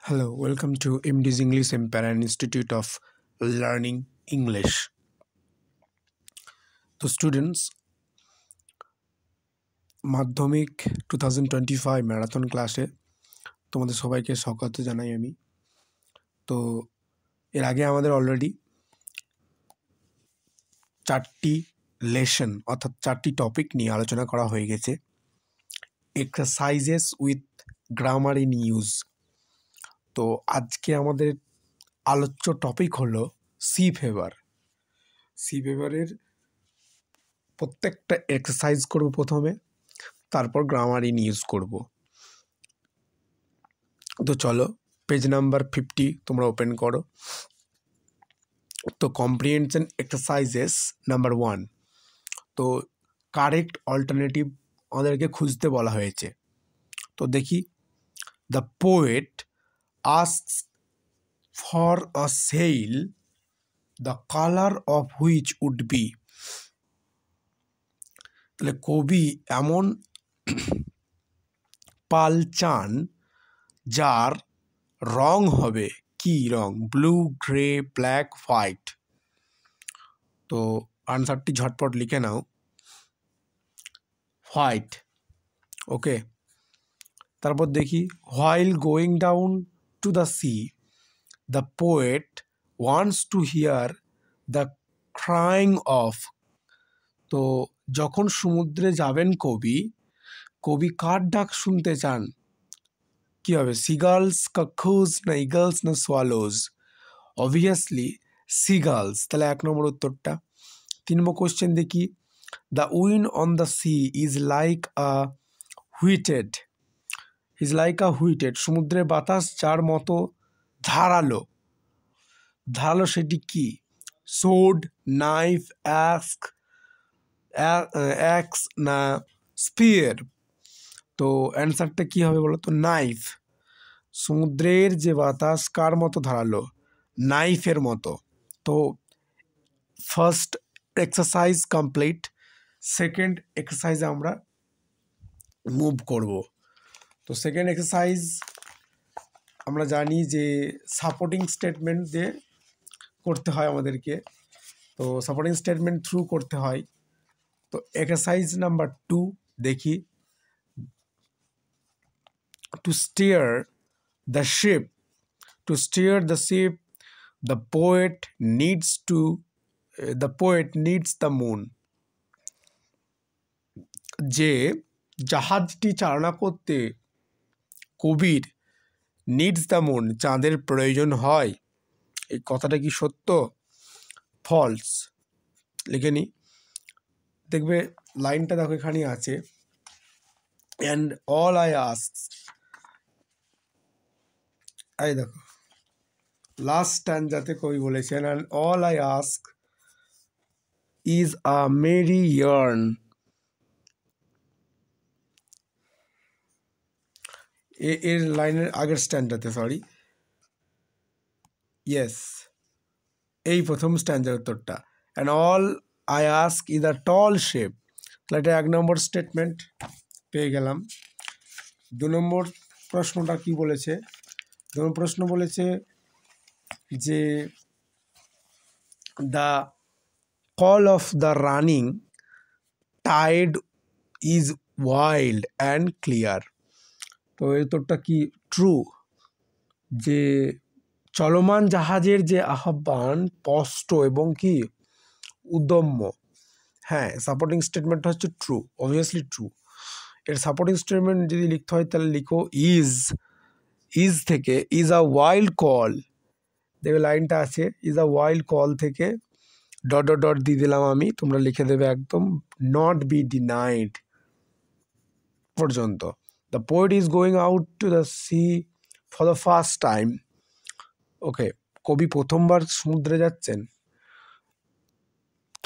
Hello, welcome to MD's English Empire and Institute of Learning English. তো students, মাধ্যমিক 2025 marathon ক্লাসে তোমাদের সবাইকে স্বাগত জানাই আমি। তো এর আগে আমাদের অলরেডি 4টি লেসন অর্থাৎ 4টি টপিক নিয়ে আলোচনা করা হয়ে গেছে। Exercises with grammar in use. তো আজকে আমাদের আলোচ্য টপিক হলো সি ফেভার। সি ফেভারের প্রত্যেকটা এক্সারসাইজ করব প্রথমে, তারপর গ্রামার ইন ইউজ করব। তো চলো, পেজ নাম্বার 50 তোমরা ওপেন করো। তো কম্প্রিহেনশন এক্সারসাইজেস নাম্বার 1। তো কারেক্ট অল্টারনেটিভ আমাদেরকে খুঁজতে বলা হয়েছে। তো দেখি, the poet asks for a sail, the colour of which would be. তাহলে কবি এমন পাল চান যার রং হবে কি রং? Blue, grey, black, white. তো আনসারটি ঝটপট লিখে নাও, হোয়াইট। ওকে, তারপর দেখি, while going down to the sea, the poet wants to hear the crying of. তো যখন সমুদ্রে যাবেন কবি কার ডাক শুনতে চান? কি হবে? সিগালস, কাকুস, না ইগলস, না সোয়ালোজ? Obviously seagulls. তাহলে 1 নম্বর উত্তরটা। 3 নম্বর কোশ্চেন দেখি, the wind on the sea is like a whetted. সমুদ্রের বাতাস যার মতো ধারালো। সেটি কি? সোড, নাইফ, অ্যাক্স না স্পিয়ার? তো অ্যান্সারটা কি হবে বলো তো? নাইফ। সমুদ্রের যে বাতাস কার মতো ধারালো? নাইফের মতো। তো ফার্স্ট এক্সারসাইজ কমপ্লিট। সেকেন্ড এক্সারসাইজে আমরা মুভ করব। তো সেকেন্ড এক্সারসাইজ আমরা জানি যে সাপোর্টিং স্টেটমেন্ট দিয়ে করতে হয় আমাদেরকে। তো সাপোর্টিং স্টেটমেন্ট থ্রু করতে হয়। তো এক্সারসাইজ নাম্বার 2 দেখি, two stair the ship, the poet needs the moon। যে জাহাজটি চালনা করতে কবির নিডস দ্য মুন, চাঁদের প্রয়োজন হয়। এই কথাটা কি সত্য? ফলস। লিখে নি। দেখবে লাইনটা দেখো এখানে আছে, অ্যান্ড অল আই আস্ক। এই দেখো লাস্ট স্ট্যান্জাতে কবি বলেছেন, and all I ask is a merry yarn. এর লাইনের আগের স্ট্যান্ডাতে, সরি, ইয়েস, এই প্রথম স্ট্যান্ডার উত্তরটা। And all I ask is a tall ship. তাহলে এটা 1 নম্বর স্টেটমেন্ট পেয়ে গেলাম। 2 নম্বর প্রশ্নটা কি বলেছে? 2 নম্বর প্রশ্ন বলেছে যে the call of the running tide is wild and clear. তো এর উত্তরটা কি? ট্রু। যে চলমান জাহাজের যে আহ্বান স্পষ্ট এবং কি উদ্যম্য। হ্যাঁ, সাপোর্টিং স্টেটমেন্টটা হচ্ছে ট্রু, অবভিয়াসলি ট্রু। এর সাপোর্টিং স্টেটমেন্ট যদি লিখতে হয় তাহলে লিখো ইজ থেকে ইজ আ ওয়াইল্ড কল। দেখবে লাইনটা আছে, ইজ আ ওয়াইল্ড কল থেকে ডট দিয়ে দিলাম আমি, তোমরা লিখে দেবে একদম নট বি ডিনাইড পর্যন্ত। The poet is going out to the sea for the first time. Okay, কবি প্রথমবার সমুদ্রে যাচ্ছেন।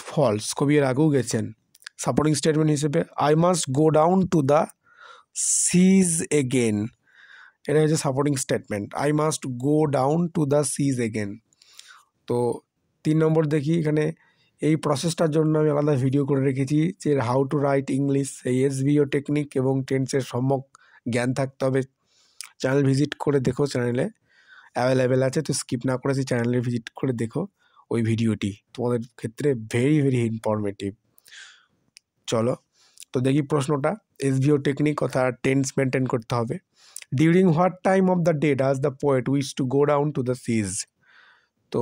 ফলস, কবি এর আগেও গেছেন। সাপোর্টিং স্টেটমেন্ট হিসেবে I must go down to the seas again. এটা হচ্ছে supporting statement, I must go down to the seas again. তো 3 নম্বর দেখি, এখানে এই প্রসেসটার জন্য আমি আলাদা ভিডিও করে রেখেছি যে হাউ টু রাইট ইংলিশ, এই এসভিও টেকনিক এবং টেন্সের সম্যক জ্ঞান থাকতে হবে। চ্যানেল ভিজিট করে দেখো চ্যানেলে। অ্যাভেলেবেল আছে, তো স্কিপ না করে সেই চ্যানেলে ভিজিট করে দেখো ওই ভিডিওটি, তোমাদের ক্ষেত্রে ভেরি ভেরি ইনফরমেটিভ। চলো তো দেখি প্রশ্নটা। এসভিও টেকনিক অর্থাৎ টেন্স মেনটেন করতে হবে। During what time of the day does the poet wish to go down to the seas? তো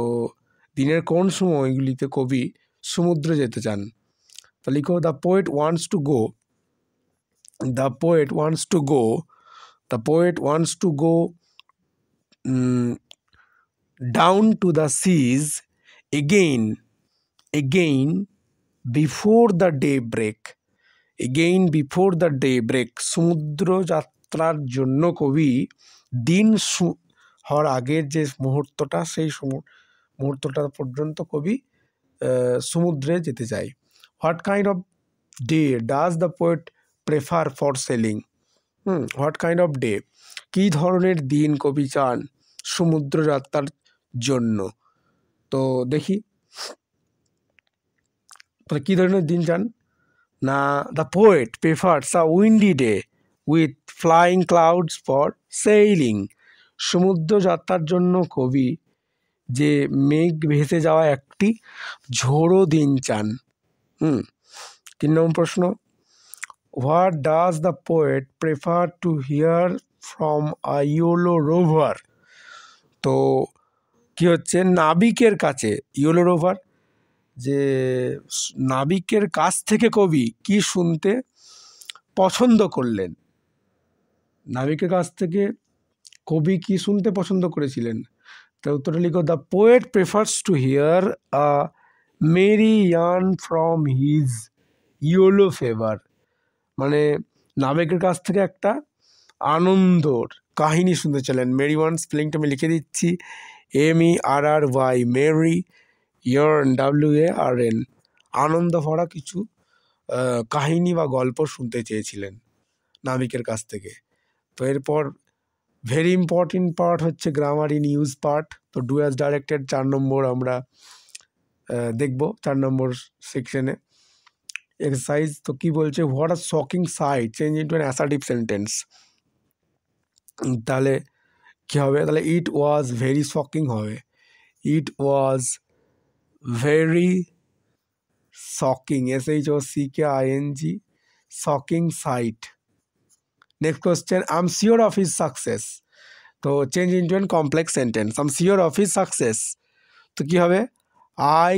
দিনের কোন সময়গুলিতে কবি সমুদ্রে যেতে চান? তো লিখো the poet wants to go, the poet wants to go, the poet wants to go down to the seas again before the daybreak, again before the daybreak। সমুদ্র যাত্রার জন্য কবি দিন হওয়ার আগের যে মুহূর্তটা, সেই মুহূর্তটা পর্যন্ত কবি সমুদ্রে যেতে চায়। What kind of day does the poet prefer for sailing? What kind of day, কী ধরনের দিন কবি চান সমুদ্র যাত্রার জন্য? তো দেখি কী ধরনের দিন চান না। The poet prefers a Windy day with flying clouds for sailing. সমুদ্র যাত্রার জন্য কবি যে মেঘ ভেসে যাওয়া একটি ঝোড়ো দিন চান। 3 নম্বর প্রশ্ন, what does the poet prefer to here from a yellow rover? তো কি হচ্ছে, নাবিকের কাছে, ইয়োলো রোভার যে নাবিকের কাছ থেকে কবি কি শুনতে পছন্দ করলেন? নাবিকের কাছ থেকে কবি কি শুনতে পছন্দ করেছিলেন? তো উত্তরটা লিখো the poet prefers to hear a merry yarn from his yellow favour. মানে নাবিকের কাছ থেকে একটা আনন্দর কাহিনী শুনতে চাইলেন। মেরি ওয়ান স্পেলিংটা আমি লিখে দিচ্ছি, MERRY, মেরি, ইয়ার্ন WARN, আনন্দ ভরা কিছু কাহিনী বা গল্প শুনতে চেয়েছিলেন নাবিকের কাছ থেকে। তো এরপর ভেরি ইম্পর্টেন্ট পার্ট হচ্ছে গ্রামার ইন ইউজ পার্ট। তো ডু অ্যাজ ডাইরেক্টেড 4 নম্বর আমরা দেখব 4 নম্বর সেকশনে এক্সারসাইজ। তো কি বলছে, what a shocking sight change into an assertive sentence. তাহলে কী হবে, তাহলে ইট ওয়াজ ভেরি শকিং হবে, it was very shocking, SHOCKING, shocking sight. Next question, I am sure of his success. তো change into an complex sentence, I am sure of his success. তো কী হবে, I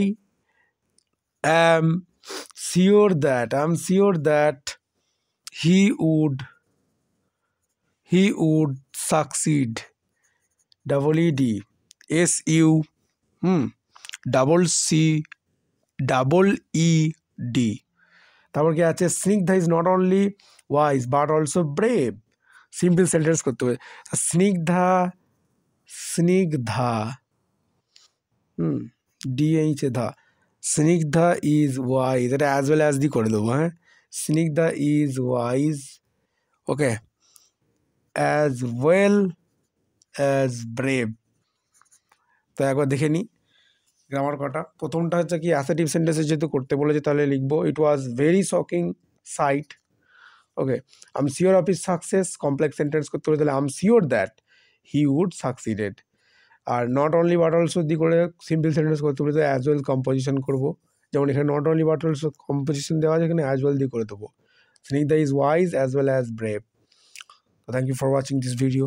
am sure that he would succeed, ED SU EED। তারপর কি আছে, Snigdha is not only wise but also brave. Simple sentence করতে হবে। Snigdha DHA Snigdha is wise, এটা as well as the করে দেবো। হ্যাঁ, Snigdha is wise, okay, as well as brave. তো একবার দেখে নিই গ্রামার কটা। প্রথমটা হচ্ছে কি, অ্যাসার্টিভ সেন্টেন্সে যেহেতু করতে বলেছে তাহলে লিখবো it was very shocking sight. Okay, I am sure of his success, complex sentence করতে বলে তাহলে I am sure that he would succeeded. আর not only but also the করে সিম্পল সেন্টেন্স করতে বলে অ্যাজ ওয়েল কম্পোজিশন করবো। যেমন এখানে not only but also composition দেওয়া আছে, এখানে অ্যাজ ওয়েল দিয়ে করে দেবো। Snigdha is wise as well as brave. Thank you for watching this video.